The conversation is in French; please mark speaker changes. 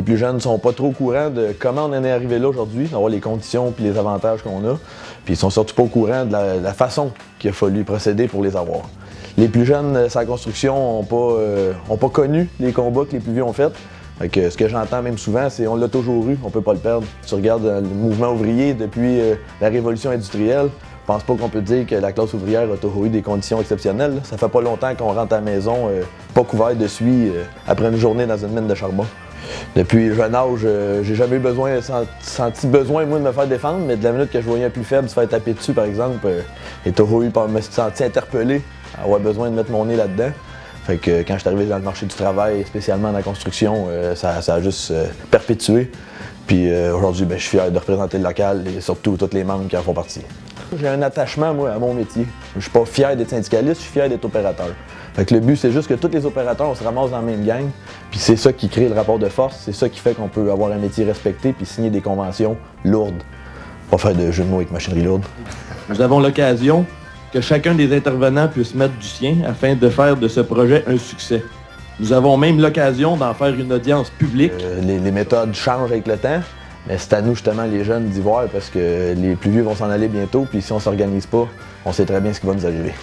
Speaker 1: Les plus jeunes ne sont pas trop au courant de comment on en est arrivé là aujourd'hui, d'avoir les conditions et les avantages qu'on a. Puis ils sont surtout pas au courant de la façon qu'il a fallu procéder pour les avoir. Les plus jeunes sur la construction n'ont pas connu les combats que les plus vieux ont faits. Fait que ce que j'entends même souvent, c'est on l'a toujours eu, on peut pas le perdre. Tu regardes le mouvement ouvrier depuis la révolution industrielle, je pense pas qu'on peut dire que la classe ouvrière a toujours eu des conditions exceptionnelles. Ça fait pas longtemps qu'on rentre à la maison pas couvert de suie après une journée dans une mine de charbon. Depuis le jeune âge, j'ai jamais senti besoin, moi, de me faire défendre, mais de la minute que je voyais un plus faible se faire taper dessus, par exemple, j'ai toujours eu me senti interpellé, avoir besoin de mettre mon nez là-dedans. Fait que quand je suis arrivé dans le marché du travail, spécialement dans la construction, ça a juste perpétué. Puis aujourd'hui, je suis fier de représenter le local et surtout tous les membres qui en font partie. J'ai un attachement, moi, à mon métier. Je suis pas fier d'être syndicaliste, je suis fier d'être opérateur. Fait que le but, c'est juste que tous les opérateurs, on se ramasse dans la même gang. Puis c'est ça qui crée le rapport de force, c'est ça qui fait qu'on peut avoir un métier respecté puis signer des conventions lourdes. Pas faire de jeu de mots avec machinerie lourde.
Speaker 2: Nous avons l'occasion que chacun des intervenants puisse mettre du sien afin de faire de ce projet un succès. Nous avons même l'occasion d'en faire une audience publique.
Speaker 1: Les méthodes changent avec le temps, mais c'est à nous justement les jeunes d'y voir parce que les plus vieux vont s'en aller bientôt, puis si on s'organise pas, on sait très bien ce qui va nous arriver.